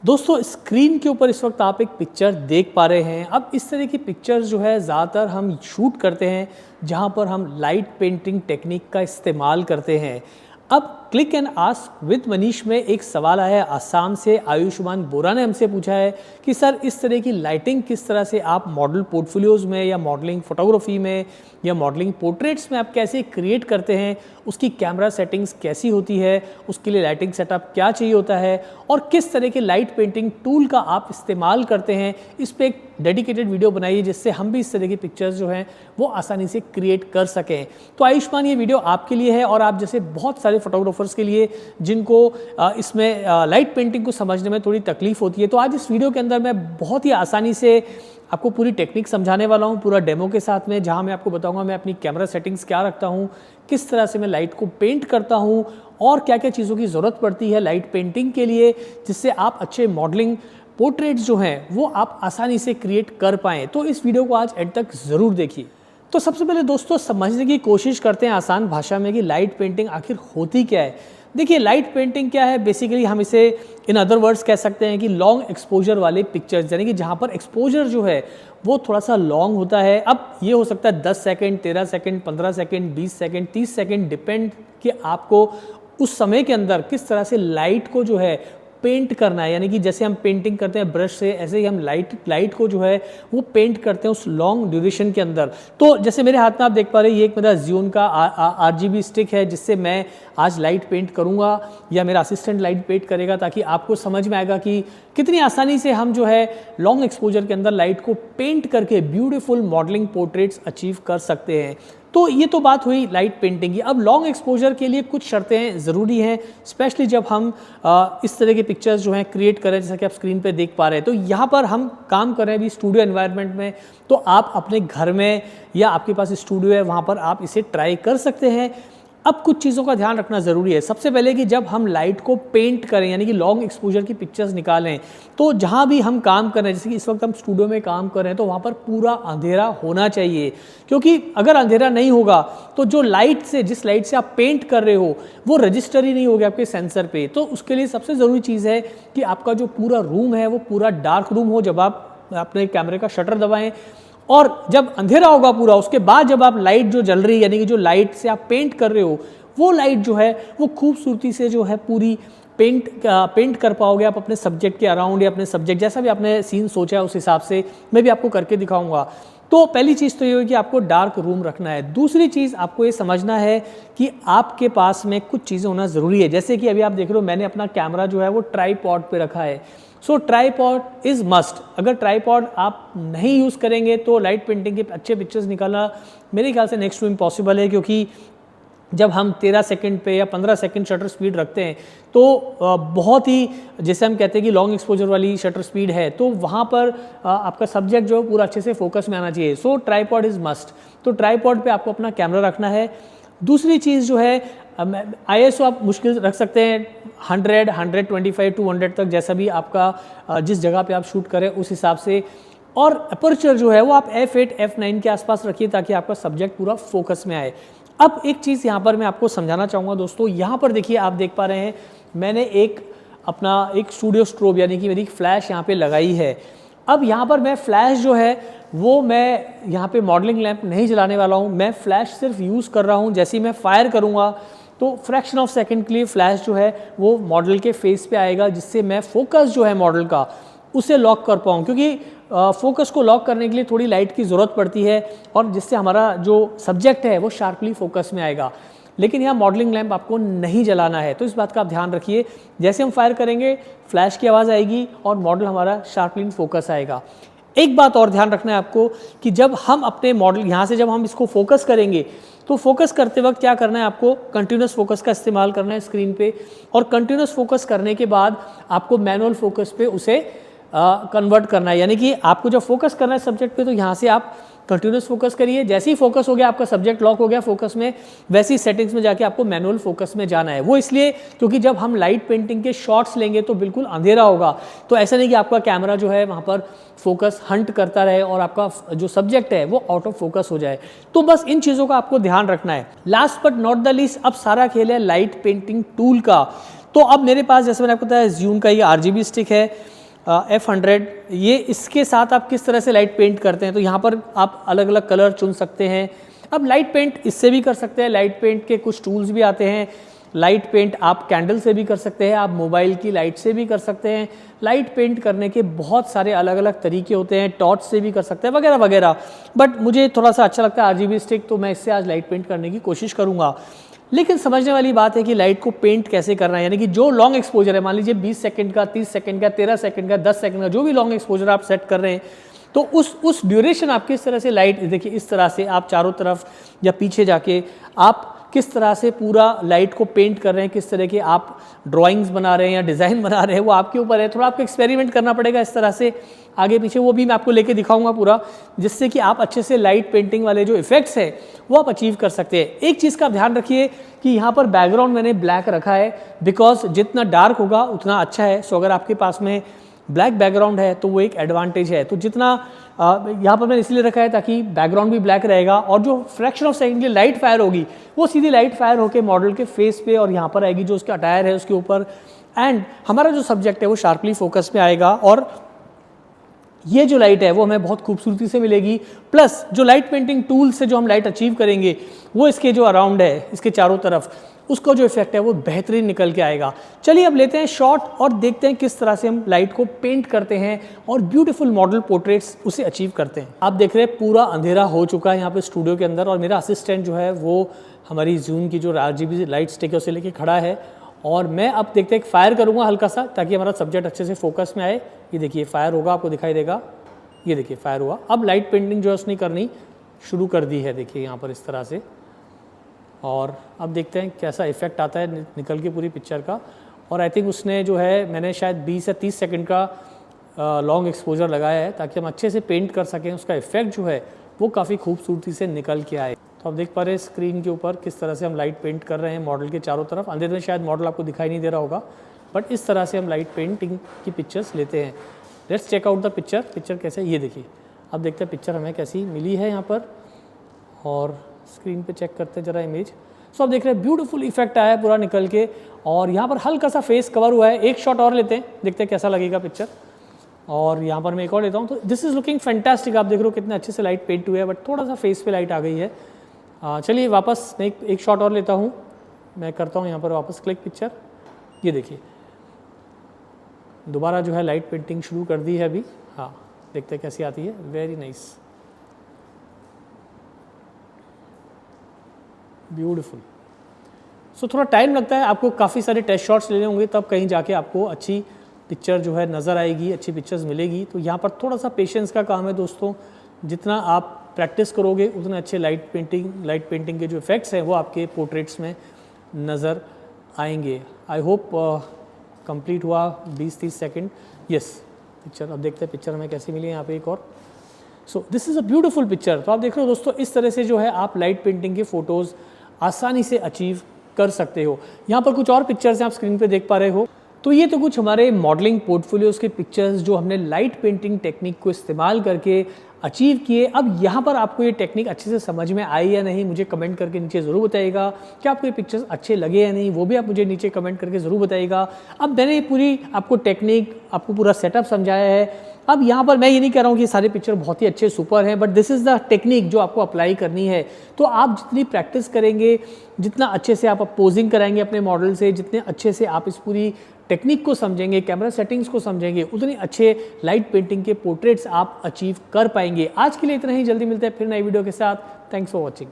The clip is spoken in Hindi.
दोस्तों स्क्रीन के ऊपर इस वक्त आप एक पिक्चर देख पा रहे हैं। अब इस तरह की पिक्चर्स जो है ज़्यादातर हम शूट करते हैं जहां पर हम लाइट पेंटिंग टेक्निक का इस्तेमाल करते हैं। अब click and ask with Manish में एक सवाल आया है आसाम से। आयुष्मान बोरा ने हमसे पूछा है कि सर इस तरह की लाइटिंग किस तरह से आप मॉडल पोर्टफोलियोज़ में या मॉडलिंग फोटोग्राफी में या मॉडलिंग पोर्ट्रेट्स में आप कैसे क्रिएट करते हैं, उसकी कैमरा सेटिंग्स कैसी होती है, उसके लिए लाइटिंग सेटअप क्या चाहिए होता है और किस तरह के लाइट पेंटिंग टूल का आप इस्तेमाल करते हैं। इस पर एक डेडिकेटेड वीडियो बनाइए जिससे हम भी इस तरह की पिक्चर्स जो हैं वो आसानी से क्रिएट कर सकें। तो आयुष्मान ये वीडियो आपके लिए है और आप जैसे बहुत सारे फोटोग्राफर्स के लिए जिनको इसमें लाइट पेंटिंग को समझने में थोड़ी तकलीफ होती है। तो आज इस वीडियो के अंदर मैं बहुत ही आसानी से आपको पूरी टेक्निक समझाने वाला हूँ, पूरा डेमो के साथ में, जहाँ मैं आपको बताऊँगा मैं अपनी कैमरा सेटिंग्स क्या रखता हूँ, किस तरह से मैं लाइट को पेंट करता हूँ और क्या क्या चीज़ों की ज़रूरत पड़ती है लाइट पेंटिंग के लिए, जिससे आप अच्छे मॉडलिंग पोर्ट्रेट्स जो हैं वो आप आसानी से क्रिएट कर पाएँ। तो इस वीडियो को आज एंड तक ज़रूर देखिए। तो सबसे पहले दोस्तों समझने की कोशिश करते हैं आसान भाषा में कि लाइट पेंटिंग आखिर होती क्या है। देखिए लाइट पेंटिंग क्या है, बेसिकली हम इसे इन अदर वर्ड्स कह सकते हैं कि लॉन्ग एक्सपोजर वाले पिक्चर्स, यानी कि जहाँ पर एक्सपोजर जो है वो थोड़ा सा लॉन्ग होता है। अब ये हो सकता है 10 second, 13 second, 15 second, 20 second, 30 second, depend कि आपको उस समय के अंदर किस तरह से लाइट को जो है पेंट करना है। यानी कि जैसे हम पेंटिंग करते हैं ब्रश से, ऐसे ही हम लाइट को जो है वो पेंट करते हैं उस लॉन्ग ड्यूरेशन के अंदर। तो जैसे मेरे हाथ में आप देख पा रहे हैं ये एक मेरा ज़ियोन का RGB स्टिक है जिससे मैं आज लाइट पेंट करूंगा या मेरा असिस्टेंट लाइट पेंट करेगा, ताकि आपको समझ में आएगा कि कितनी आसानी से हम जो है लॉन्ग एक्सपोजर के अंदर लाइट को पेंट करके ब्यूटीफुल मॉडलिंग पोर्ट्रेट्स अचीव कर सकते हैं। तो ये तो बात हुई लाइट पेंटिंग की। अब लॉन्ग एक्सपोजर के लिए कुछ शर्तें ज़रूरी हैं, स्पेशली जब हम इस तरह के पिक्चर्स जो हैं क्रिएट करें, जैसा कि आप स्क्रीन पे देख पा रहे हैं। तो यहाँ पर हम काम कर रहे हैं अभी स्टूडियो एनवायरनमेंट में, तो आप अपने घर में या आपके पास स्टूडियो है वहाँ पर आप इसे ट्राई कर सकते हैं। अब कुछ चीज़ों का ध्यान रखना ज़रूरी है। सबसे पहले कि जब हम लाइट को पेंट करें, यानी कि लॉन्ग एक्सपोजर की पिक्चर्स निकालें, तो जहाँ भी हम काम कर रहे हैं, जैसे कि इस वक्त हम स्टूडियो में काम कर रहे हैं, तो वहाँ पर पूरा अंधेरा होना चाहिए। क्योंकि अगर अंधेरा नहीं होगा तो जो लाइट से, जिस लाइट से आप पेंट कर रहे हो वो रजिस्टर ही नहीं होगा आपके सेंसर पे। तो उसके लिए सबसे ज़रूरी चीज़ है कि आपका जो पूरा रूम है वो पूरा डार्क रूम हो जब आप अपने कैमरे का शटर दबाएँ, और जब अंधेरा होगा पूरा उसके बाद जब आप लाइट जो जल रही है, यानी कि जो लाइट से आप पेंट कर रहे हो वो लाइट जो है वो खूबसूरती से जो है पूरी पेंट कर पाओगे आप अपने सब्जेक्ट के अराउंड, या अपने सब्जेक्ट जैसा भी आपने सीन सोचा है उस हिसाब से मैं भी आपको करके दिखाऊंगा। तो पहली चीज़ तो ये है कि आपको डार्क रूम रखना है। दूसरी चीज़ आपको ये समझना है कि आपके पास में कुछ चीज़ें होना ज़रूरी है। जैसे कि अभी आप देख रहे हो मैंने अपना कैमरा जो है वो ट्राईपॉड पे रखा है। सो ट्राईपॉड इज़ मस्ट। अगर ट्राईपॉड आप नहीं यूज़ करेंगे तो लाइट पेंटिंग के अच्छे पिक्चर्स निकालना मेरे ख्याल से नेक्स्ट टू इम्पॉसिबल है। क्योंकि जब हम 13 सेकंड पे या 15 सेकंड शटर स्पीड रखते हैं तो बहुत ही, जैसे हम कहते हैं कि लॉन्ग एक्सपोजर वाली शटर स्पीड है, तो वहाँ पर आपका सब्जेक्ट जो है पूरा अच्छे से फोकस में आना चाहिए। सो ट्राईपॉड इज़ मस्ट। तो ट्राईपॉड पे आपको अपना कैमरा रखना है। दूसरी चीज़ जो है ISO आप मुश्किल रख सकते हैं 100, 125, 200 तक, जैसा भी आपका जिस जगह पे आप शूट करें उस हिसाब से। और अपर्चर जो है वो आप f8, f9 के आसपास रखिए ताकि आपका सब्जेक्ट पूरा फोकस में आए। अब एक चीज़ यहाँ पर मैं आपको समझाना चाहूँगा दोस्तों। यहाँ पर देखिए आप देख पा रहे हैं मैंने एक स्टूडियो स्ट्रोब यानी कि मेरी फ्लैश यहाँ पे लगाई है। अब यहाँ पर मैं फ्लैश जो है वो मैं यहाँ पे मॉडलिंग लैंप नहीं जलाने वाला हूँ, मैं फ्लैश सिर्फ यूज़ कर रहा हूँ। जैसे ही मैं फायर करूँगा तो फ्रैक्शन ऑफ सेकंड के लिए फ्लैश जो है वो मॉडल के फेस पे आएगा, जिससे मैं फोकस जो है मॉडल का उसे लॉक कर पाऊँ। क्योंकि फोकस को लॉक करने के लिए थोड़ी लाइट की ज़रूरत पड़ती है और जिससे हमारा जो सब्जेक्ट है वो शार्पली फोकस में आएगा। लेकिन यहाँ मॉडलिंग लैंप आपको नहीं जलाना है, तो इस बात का आप ध्यान रखिए। जैसे हम फायर करेंगे फ्लैश की आवाज़ आएगी और मॉडल हमारा शार्पली फोकस आएगा। एक बात और ध्यान रखना है आपको कि जब हम अपने मॉडल यहाँ से जब हम इसको फोकस करेंगे तो फोकस करते वक्त क्या करना है, आपको कंटिन्यूस फोकस का इस्तेमाल करना है स्क्रीन पे। और कंटिन्यूस फोकस करने के बाद आपको मैनुअल फोकस पे उसे कन्वर्ट करना है। यानी कि आपको जब फोकस करना है सब्जेक्ट पे तो यहाँ से आप कंटिन्यूस फोकस करिए। जैसे ही फोकस हो गया, आपका सब्जेक्ट लॉक हो गया फोकस में, वैसी सेटिंग्स में जाके आपको मैनुअल फोकस में जाना है। वो इसलिए क्योंकि जब हम लाइट पेंटिंग के शॉट्स लेंगे तो बिल्कुल अंधेरा होगा, तो ऐसा नहीं कि आपका कैमरा जो है वहाँ पर फोकस हंट करता रहे और आपका जो सब्जेक्ट है वो आउट ऑफ फोकस हो जाए। तो बस इन चीज़ों का आपको ध्यान रखना है। Last but not the least, अब सारा खेल है लाइट पेंटिंग टूल का। तो तो अब मेरे पास जैसे मैंने आपको बताया ज़्यूम का ये RGB स्टिक है F100, ये इसके साथ आप किस तरह से लाइट पेंट करते हैं, तो यहाँ पर आप अलग अलग कलर चुन सकते हैं। अब लाइट पेंट इससे भी कर सकते हैं, लाइट पेंट के कुछ टूल्स भी आते हैं। लाइट पेंट आप कैंडल से भी कर सकते हैं, आप मोबाइल की लाइट से भी कर सकते हैं। लाइट पेंट करने के बहुत सारे अलग अलग तरीके होते हैं, टॉर्च से भी कर सकते हैं वगैरह वगैरह। बट मुझे थोड़ा सा अच्छा लगता है RGB स्टिक, तो मैं इससे आज लाइट पेंट करने की कोशिश करूँगा। लेकिन समझने वाली बात है कि लाइट को पेंट कैसे करना है, यानी कि जो लॉन्ग एक्सपोजर है, मान लीजिए 20 सेकंड का, 30 सेकंड का, 13 सेकंड का, 10 सेकंड का, जो भी लॉन्ग एक्सपोजर आप सेट कर रहे हैं, तो उस ड्यूरेशन आप किस तरह से लाइट, देखिए इस तरह से आप चारों तरफ या पीछे जाके आप किस तरह से पूरा लाइट को पेंट कर रहे हैं, किस तरह के आप ड्राइंग्स बना रहे हैं या डिज़ाइन बना रहे हैं, वो आपके ऊपर है। थोड़ा आपको एक्सपेरिमेंट करना पड़ेगा इस तरह से आगे पीछे, वो भी मैं आपको लेके दिखाऊंगा पूरा, जिससे कि आप अच्छे से लाइट पेंटिंग वाले जो इफेक्ट्स हैं वो आप अचीव कर सकते हैं। एक चीज़ का ध्यान रखिए कि यहाँ पर बैकग्राउंड मैंने ब्लैक रखा है, बिकॉज जितना डार्क होगा उतना अच्छा है। सो अगर आपके पास में ब्लैक बैकग्राउंड है तो वो एक एडवांटेज है। तो जितना यहाँ पर मैंने इसलिए रखा है ताकि बैकग्राउंड भी ब्लैक रहेगा, और जो फ्रैक्शन ऑफ सेकंड की लाइट फायर होगी वो सीधी लाइट फायर होकर मॉडल के फेस पे और यहाँ पर आएगी, जो उसका अटायर है उसके ऊपर, एंड हमारा जो सब्जेक्ट है वो शार्पली फोकस में आएगा। और ये जो लाइट है वो हमें बहुत खूबसूरती से मिलेगी। प्लस जो लाइट पेंटिंग टूल से जो हम लाइट अचीव करेंगे वो इसके जो अराउंड है, इसके चारों तरफ, उसका जो इफेक्ट है वो बेहतरीन निकल के आएगा। चलिए अब लेते हैं शॉट और देखते हैं किस तरह से हम लाइट को पेंट करते हैं और ब्यूटीफुल मॉडल पोर्ट्रेट्स उसे अचीव करते हैं। आप देख रहे हैं पूरा अंधेरा हो चुका है यहाँ पे स्टूडियो के अंदर, और मेरा असिस्टेंट जो है वो हमारी ज़ूम की जो RGB लाइट स्टिक है उसे लेके खड़ा है, और मैं अब देखते हैं फायर करूँगा हल्का सा, ताकि हमारा सब्जेक्ट अच्छे से फोकस में आए। ये देखिए फायर होगा, आपको दिखाई देगा, ये देखिए फायर हुआ। अब लाइट पेंटिंग जो है उसने करनी शुरू कर दी है, देखिए यहाँ पर इस तरह से। और अब देखते हैं कैसा इफेक्ट आता है निकल के पूरी पिक्चर का। और आई थिंक उसने जो है, मैंने शायद 20 या 30 सेकंड का लॉन्ग एक्सपोजर लगाया है ताकि हम अच्छे से पेंट कर सकें, उसका इफेक्ट जो है वो काफ़ी खूबसूरती से निकल के आए। तो आप देख पा रहे हैं स्क्रीन के ऊपर किस तरह से हम लाइट पेंट कर रहे हैं मॉडल के चारों तरफ। अंधेरे में शायद मॉडल आपको दिखाई नहीं दे रहा होगा, बट इस तरह से हम लाइट पेंटिंग की पिक्चर्स लेते हैं। Let's check out the picture कैसे, ये देखिए। अब देखते हैं पिक्चर हमें कैसी मिली है यहाँ पर, और स्क्रीन पे चेक करते हैं जरा इमेज। सो आप देख रहे हैं ब्यूटीफुल इफेक्ट आया है पूरा निकल के, और यहाँ पर हल्का सा फेस कवर हुआ है। एक शॉट और लेते हैं, देखते हैं कैसा लगेगा पिक्चर। और यहाँ पर मैं एक और लेता हूँ। तो दिस इज़ लुकिंग फैंटास्टिक। आप देख रहे हो कितने अच्छे से लाइट पेंट हुए है, बट थोड़ा सा फेस पे लाइट आ गई है। चलिए वापस मैं एक शॉट और लेता हूँ, मैं करता हूँ यहाँ पर वापस क्लिक पिक्चर। ये देखिए दोबारा जो है लाइट पेंटिंग शुरू कर दी है अभी। हाँ देखते हैं कैसी आती है। Very nice, beautiful. सो थोड़ा टाइम लगता है, आपको काफ़ी सारे टेस्ट शॉट्स लेने होंगे, तब कहीं जाके आपको अच्छी पिक्चर जो है नज़र आएगी, अच्छी पिक्चर्स मिलेगी। तो यहाँ पर थोड़ा सा पेशेंस का काम है दोस्तों। जितना आप प्रैक्टिस करोगे उतने अच्छे लाइट पेंटिंग के जो इफ़ेक्ट्स हैं वो आपके पोर्ट्रेट्स में नज़र आएंगे। आई होप कंप्लीट हुआ 20-30 सेकंड। यस पिक्चर, अब देखते हैं पिक्चर हमें कैसी मिली है यहाँ पे एक और। So this is a beautiful picture. तो आप देख रहे हो दोस्तों, इस तरह से जो है आप लाइट पेंटिंग के फ़ोटोज़ आसानी से अचीव कर सकते हो। यहाँ पर कुछ और पिक्चर्स हैं, आप स्क्रीन पे देख पा रहे हो। तो ये तो कुछ हमारे मॉडलिंग पोर्टफोलियोज़ के पिक्चर्स जो हमने लाइट पेंटिंग टेक्निक को इस्तेमाल करके अचीव किए। अब यहाँ पर आपको ये टेक्निक अच्छे से समझ में आई या नहीं, मुझे कमेंट करके नीचे ज़रूर बताइएगा। कि आपको ये पिक्चर्स अच्छे लगे या नहीं, वो भी आप मुझे नीचे कमेंट करके ज़रूर बताइएगा। अब मैंने पूरी आपको टेक्निक, आपको पूरा सेटअप समझाया है। अब यहाँ पर मैं ये नहीं कह रहा हूँ कि सारे पिक्चर बहुत ही अच्छे सुपर हैं, but this is the technique जो आपको अप्लाई करनी है। तो आप जितनी प्रैक्टिस करेंगे, जितना अच्छे से आप पोजिंग कराएंगे अपने मॉडल से, जितने अच्छे से आप इस पूरी टेक्निक को समझेंगे, कैमरा सेटिंग्स को समझेंगे, उतने अच्छे लाइट पेंटिंग के पोर्ट्रेट्स आप अचीव कर पाएंगे। आज के लिए इतना ही, जल्दी मिलते हैं फिर नई वीडियो के साथ। Thanks for watching.